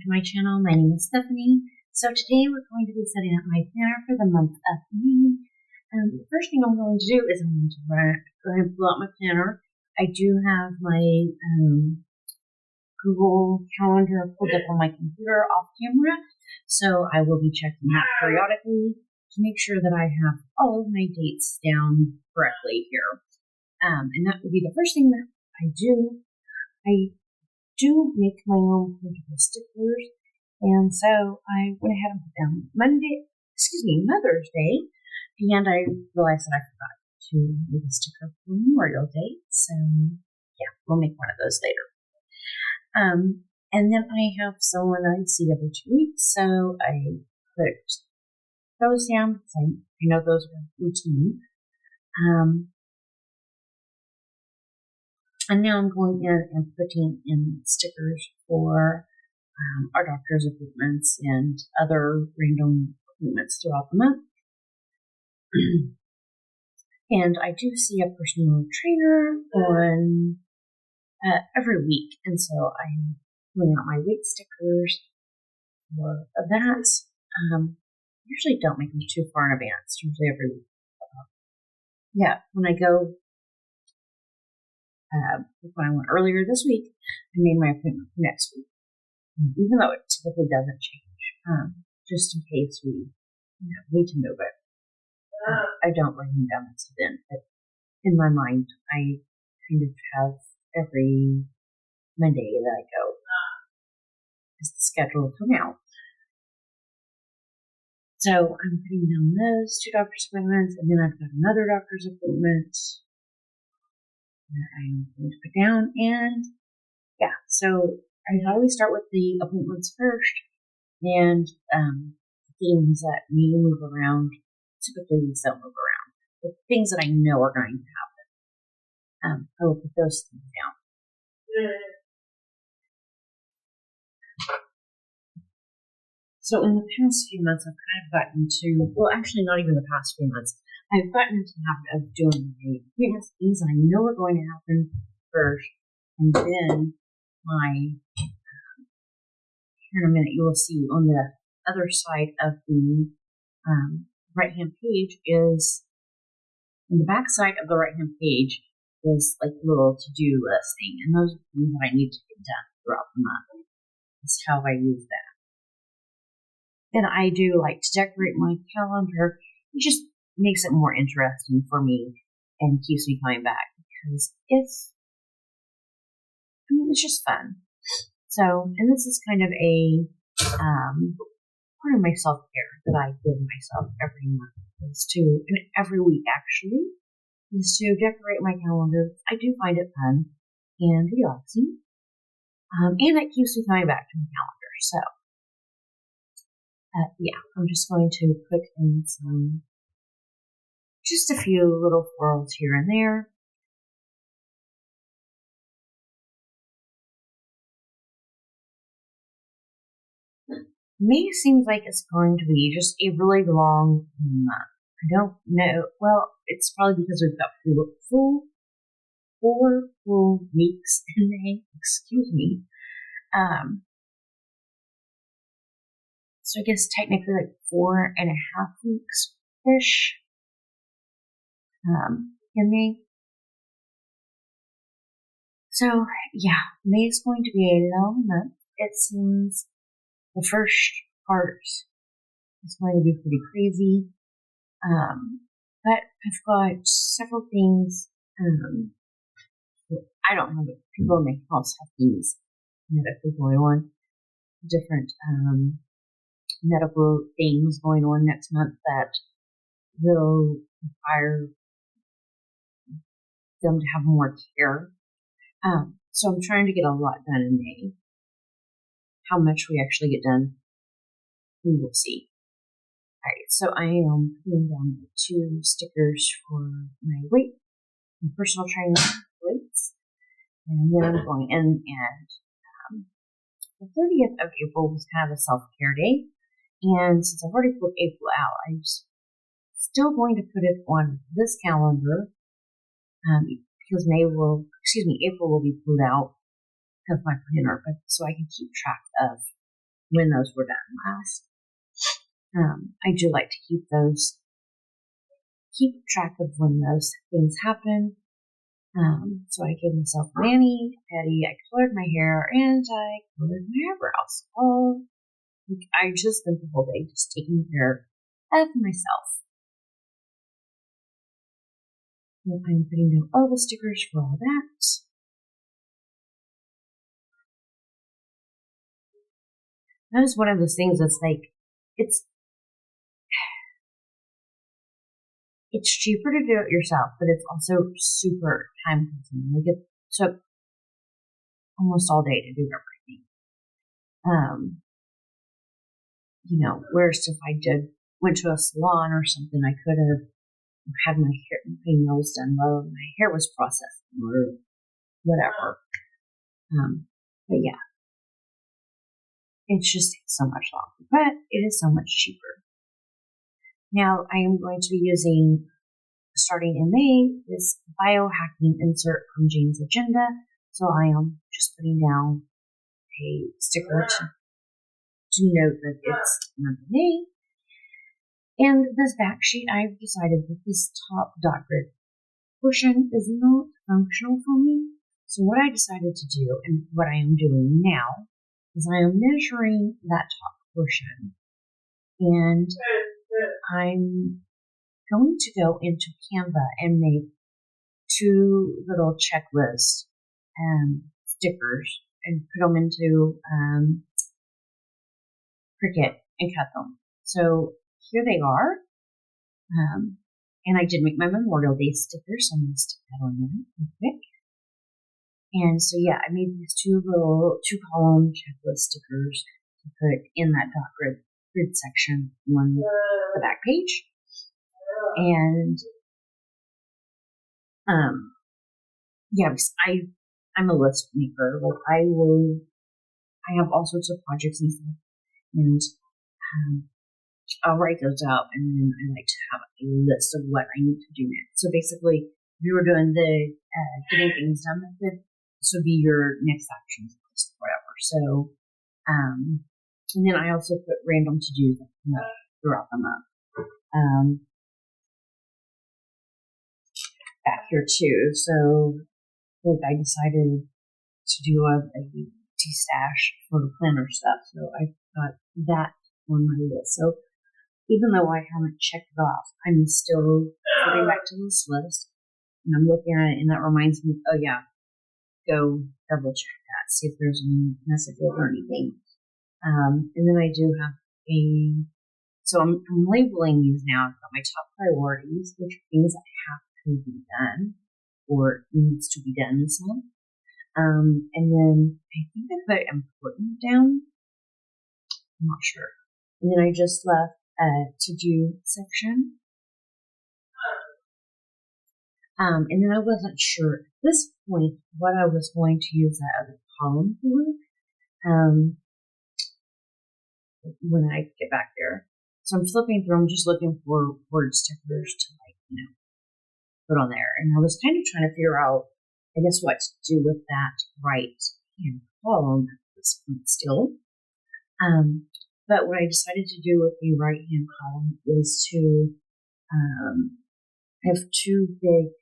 to my channel. My name is Stephanie. So today we're going to be setting up my planner for the month of May. The first thing I'm going to do is I'm going to go ahead and pull out my planner. I do have my Google Calendar pulled up on my computer off camera, so I will be checking that periodically to make sure that I have all of my dates down correctly here. And that would be the first thing that I do. I do make my own printable stickers, and so I went ahead and put down Mother's Day, and I realized that I forgot to make a sticker for Memorial Day, so yeah, we'll make one of those later. And then I have someone I see every 2 weeks, so I put those down because I know those are routine. And now I'm going in and putting in stickers for our doctor's appointments and other random appointments throughout the month. And I do see a personal trainer on every week, and so I'm pulling out my weight stickers for that. Usually don't make them too far in advance, usually every week. When I go, when I went earlier this week, I made my appointment for next week, even though it typically doesn't change, just in case we need to move it. I don't write them down until then, but in my mind, I kind of have every Monday that I go is the schedule for now. So I'm putting down those 2 doctor's appointments, and then I've got another doctor's appointment that I'm going to put down. And so I always start with the appointments first, and things that may move around. Typically, these don't move around. The things that I know are going to happen, I will put those things down. So in the past few months, I've kind of gotten to, well, actually not even the past few months, I've gotten into the habit of doing my appointments, things that I know are going to happen first, and then here in a minute, you will see on the other side of the right-hand page is, on the back side of the right-hand page is like a little to-do list thing, and those are things that I need to get done throughout the month. That's how I use that. And I do like to decorate my calendar. It just makes it more interesting for me and keeps me coming back because it's just fun. So, and this is kind of a part of my self-care that I give myself every month and every week actually, is to decorate my calendar. I do find it fun and relaxing. And it keeps me coming back to my calendar. So, I'm just going to put in just a few little florals here and there. May seems like it's going to be just a really long month. I don't know. Well, it's probably because we've got 4 full weeks in May. Excuse me. So I guess technically like 4.5 weeks-ish in May. So May is going to be a long month. It seems the first part is going to be pretty crazy. But I've got several things. I don't know, but people in my house have things medically going on. Different medical things going on next month that will require them to have more care. So I'm trying to get a lot done in May. How much we actually get done, we will see. Alright, so I am putting down 2 stickers for my weight and personal training weights. And then I'm going in and the 30th of April was kind of a self-care day. And since I've already put April out, I'm still going to put it on this calendar because April will be pulled out of my planner, but so I can keep track of when those were done last. I do like to keep track of when those things happen. So I gave myself a mani, petty, I colored my hair, and I colored my eyebrows. I just spent the whole day just taking care of myself. And I'm putting down all the stickers for all that. That is one of those things that's like, it's cheaper to do it yourself, but it's also super time consuming. Like, it took almost all day to do everything. Whereas if I went to a salon or something, I could have had my nails done while my hair was processing or whatever. But yeah, it just takes so much longer, but it is so much cheaper. Now I am going to be using, starting in May, this biohacking insert from Jane's Agenda. So I am just putting down a sticker to note that it's month of May. And this back sheet, I've decided that this top dot grid portion is not functional for me. So what I decided to do, and what I am doing now, is I am measuring that top portion. And I'm going to go into Canva and make 2 little checklist stickers and put them into Cricut and cut them. So here they are. And I did make my Memorial Day stickers, so I'm going to stick that on there real quick. And so yeah, I made these 2-column checklist stickers to put in that dot grid section on the back page. And because I'm a list maker. Like, I have all sorts of projects and stuff, and I'll write those out, and then I like to have a list of what I need to do next. So basically, if you were doing the getting things done method, this would be your next actions list, whatever. So, and then I also put random to-dos throughout the month. Back here too. So, like, I decided to do a de-stash for the planner stuff. So I got that on my list. So even though I haven't checked it off, I'm still going back to this list, and I'm looking at it, and that reminds me, oh yeah, go double check that, see if there's any messages or anything. And then I do have so I'm labeling these now. I've got my top priorities, which are things that have to be done or needs to be done this month. And then I think I put important down. I'm not sure. And then I just left a to-do section. And then I wasn't sure at this point what I was going to use that other column for. When I get back there. So I'm flipping through, I'm just looking for word stickers to put on there. And I was kind of trying to figure out, I guess, what to do with that right hand column at this point still. But what I decided to do with the right hand column is to have 2 big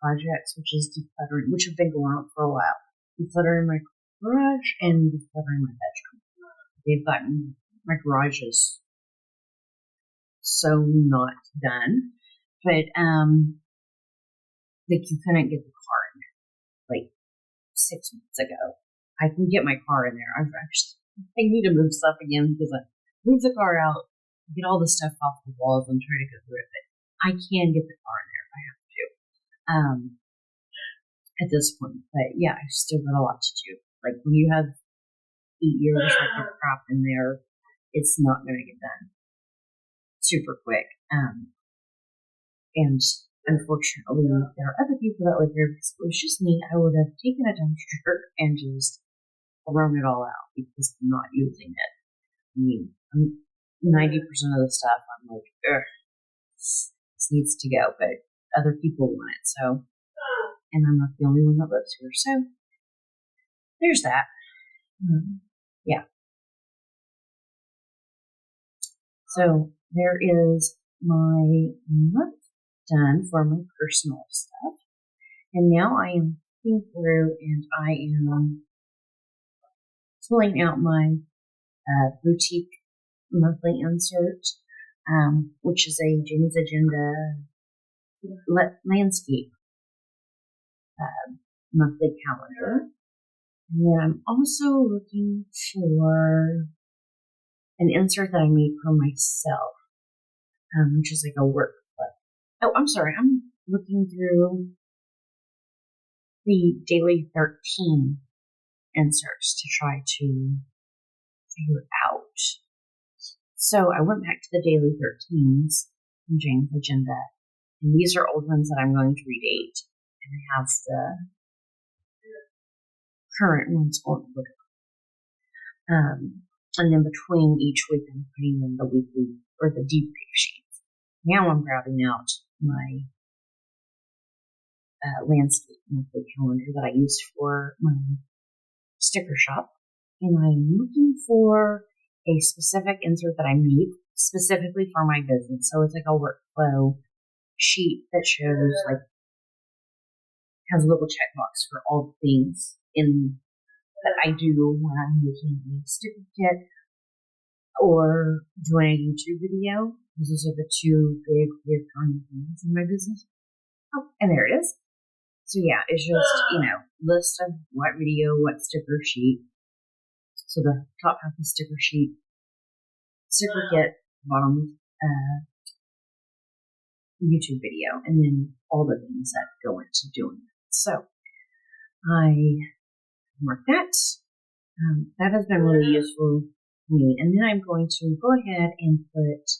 projects, which is decluttering, which have been going on for a while. Decluttering my garage and decluttering my bedroom. They've gotten, my garage is so not done, but like, you couldn't get the car in there like 6 months ago. I can get my car in there. I need to move stuff again because I moved the car out, get all the stuff off the walls, and try to go through it. But I can get the car in there if I have to. At this point, but yeah, I've still got a lot to do. Like, when you have 8 years worth of crap in there, it's not going to get done super quick. And unfortunately, there are other people that live here. If it was just me, I would have taken a dumpster and just thrown it all out because I'm not using it. I mean, 90% of the stuff, I'm like, ugh, this needs to go, but other people want it. So, and I'm not the only one that lives here. So, there's that. Yeah. So there is my month done for my personal stuff. And now I am looking through and I am filling out my boutique monthly insert, which is a Jane's Agenda landscape monthly calendar. And then I'm also looking for an insert that I made for myself, which is like a workbook. Oh, I'm sorry. I'm looking through the daily 13 inserts to try to figure out. So I went back to the daily 13s from Jane's Agenda, and these are old ones that I'm going to redate, and I have the current ones on the book. And then between each week, I'm putting in the weekly or the debrief sheets. Now I'm grabbing out my landscape monthly calendar that I use for my sticker shop, and I'm looking for a specific insert that I made specifically for my business. So it's like a workflow sheet that shows, like, has a little checkbox for all the things in that I do when I'm making a sticker kit or doing a YouTube video. Those are the two big recurring things in my business. Oh, and there it is. So yeah, it's just, list of what video, what sticker sheet. So the top half is sticker sheet, sticker kit, bottom YouTube video, and then all the things that go into doing it. So I mark that. That has been really useful to me. And then I'm going to go ahead and put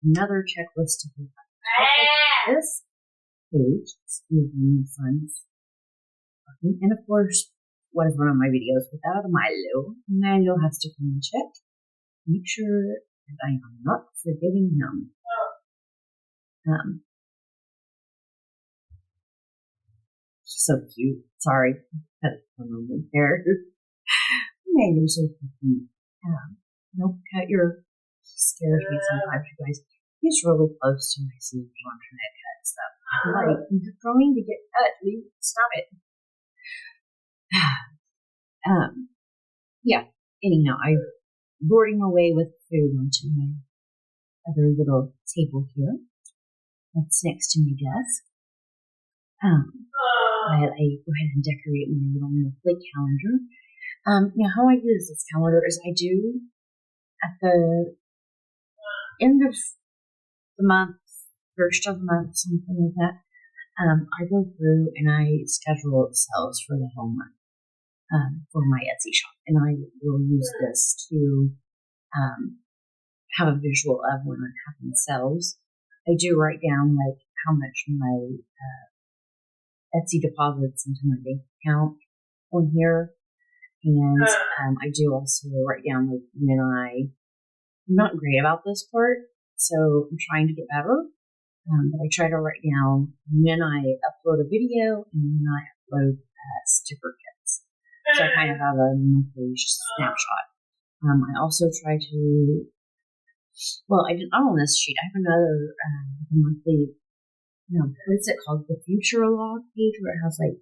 another checklist to the top of this page. Excuse me, my son's talking. And of course, what is one of my videos without a Milo? Milo has to come and check. Make sure that I am not forgetting him. So cute. Sorry. That's a moment there. Milo's so cute. Don't cut your, he scares me sometimes, you guys. He's really close to my sleeve when I'm trying to cut stuff. I'm like, you're trying to get cut. Stop it. Yeah. Anyhow, I'm boarding away with food onto my other little table here. That's next to my desk. While I go ahead and decorate my little monthly calendar. Now, how I use this calendar is I do at the end of the month, first of the month, something like that. I go through and I schedule sales for the whole month for my Etsy shop, and I will use this to have a visual of when I'm having sales. I do write down like how much my Etsy deposits into my bank account on here. And I do also write down like when I'm not great about this part, so I'm trying to get better. But I try to write down when I upload a video and when I upload sticker kits. So I kind of have a monthly snapshot. I also try to, well, I did not on this sheet. I have another monthly, what's it called? The future log page where it has like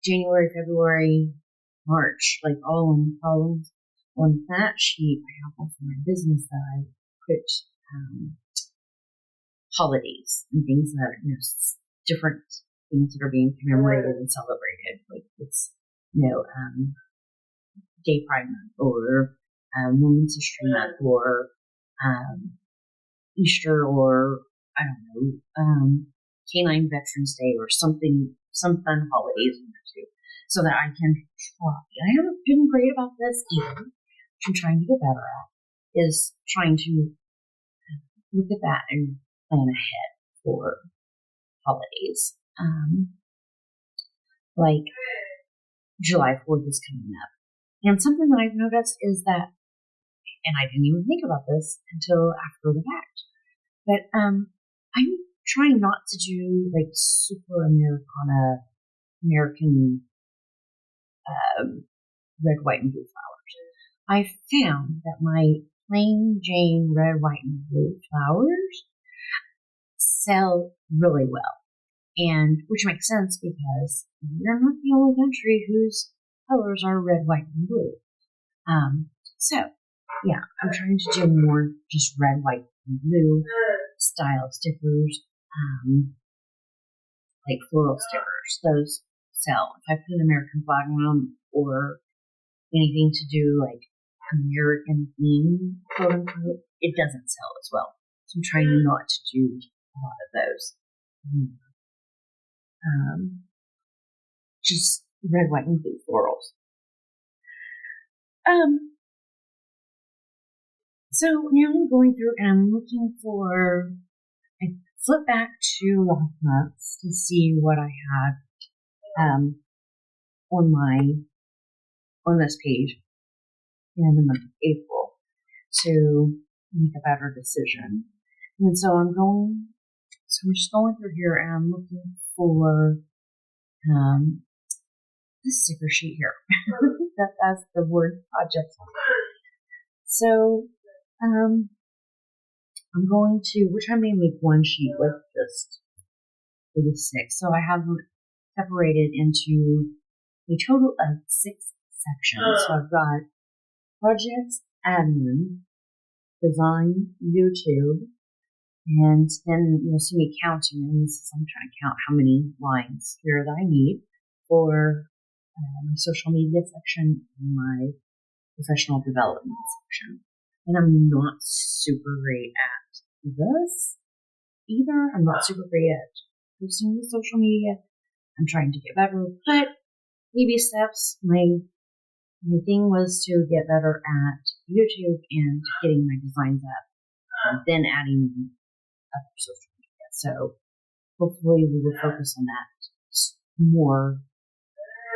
January, February, March, like all in columns. On that sheet, I have one for my business that I put holidays and things that are different things that are being commemorated and celebrated. Like it's Gay Pride Month or Women's History Month or Easter or I don't know Canine Veterans Day or something, some fun holidays in there too, so that I can. I haven't been great about this either, which I'm trying to get better at. Is trying to look at that and plan ahead for holidays. Like July 4th is coming up. And something that I've noticed is that, and I didn't even think about this until after the fact, but I'm trying not to do like super American red, white, and blue flowers. I found that my plain Jane red, white, and blue flowers sell really well. And which makes sense because we're not the only country whose colors are red, white, and blue. So yeah, I'm trying to do more just red, white, and blue style stickers, like floral stickers. Those sell. If I put an American flag on them or anything to do like American theme, quote unquote, it doesn't sell as well. So I'm trying not to do a lot of those. Just red, white, and blue florals. So now I'm going through and I'm looking for, I flip back to last month to see what I had on this page in the month of April to make a better decision. And so I'm just going through here and I'm looking for this sticker sheet here. That's the word project. So I'm going to, which I may make one sheet with the 6. So I have them separated into a total of 6 sections. So I've got projects, admin, design, YouTube, and then you'll see me counting, and I'm trying to count how many lines here that I need for my social media section and my professional development section. And I'm not super great at this either. I'm not super great at posting to social media. I'm trying to get better, but baby steps. My thing was to get better at YouTube and getting my designs up, and then adding other social media. So hopefully we will focus on that more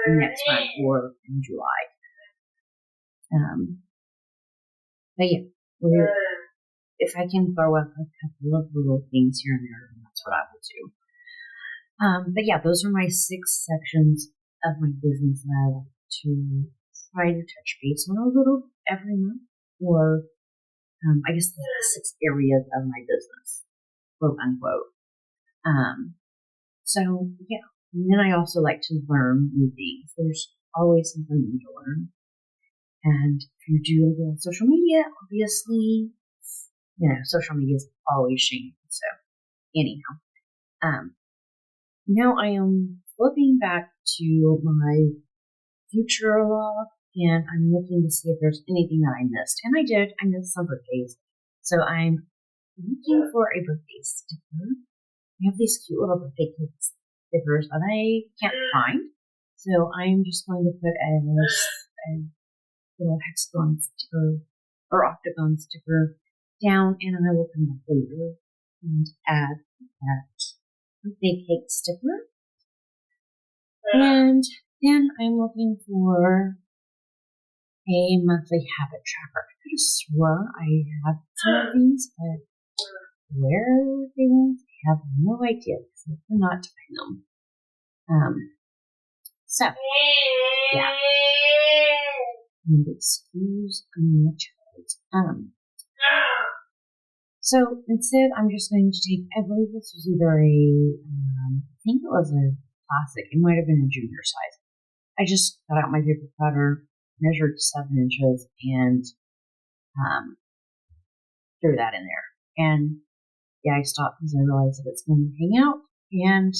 next month or in July. But yeah, if I can throw up a couple of little things here and there, then that's what I will do. But yeah, those are my 6 sections of my business that I like to try to touch base on a little every month, or I guess the 6 areas of my business, quote unquote. So yeah, and then I also like to learn new things. There's always something new to learn. And if you're doing it on social media, obviously, social media is always changing. So anyhow, now I am flipping back to my future log, and I'm looking to see if there's anything that I missed. And I did. I missed some birthdays. So I'm looking for a birthday sticker. I have these cute little birthday stickers that I can't find. So I'm just going to put a little hexagon sticker or octagon sticker down, and I will come back later and add that birthday cake sticker. And then I'm looking for a monthly habit tracker. I could have swore I had some of these, but where they went, I have no idea because I cannot find them. So yeah. And excuse me, child. So instead, I'm just going to take, I believe this was either I think it was a classic. It might have been a junior size. I just got out my paper cutter, measured 7 inches, and threw that in there. And yeah, I stopped because I realized that it's going to hang out. And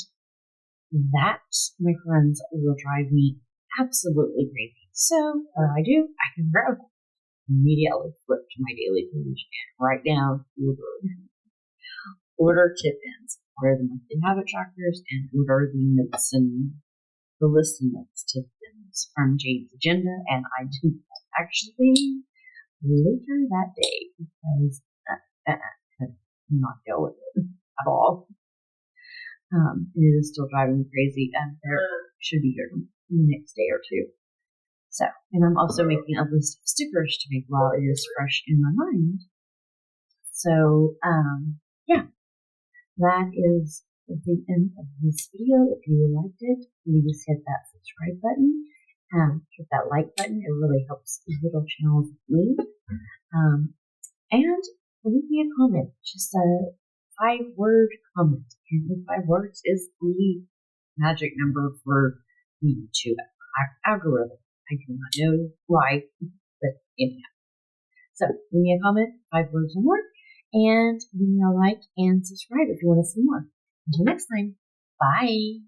that, my friends, will drive me absolutely crazy. So what do, I can grab it, immediately flip to my daily page and write down order tip-ins, order the monthly habit trackers, and order the notes and the list of notes tip-ins from Jane's agenda. And I did that actually later that day because I could not deal with it at all. It is still driving me crazy, and there should be here the next day or 2. So, and I'm also making a list of stickers to make while it is fresh in my mind. So, yeah, that is the end of this video. If you liked it, please hit that subscribe button, hit that like button. It really helps the little channel move. And leave me a comment, just a 5-word comment. And 5 words is the magic number for the YouTube algorithm. I do not know why, but anyhow. So leave me a comment, 5 words or more, and leave me a like and subscribe if you want to see more. Until next time, bye.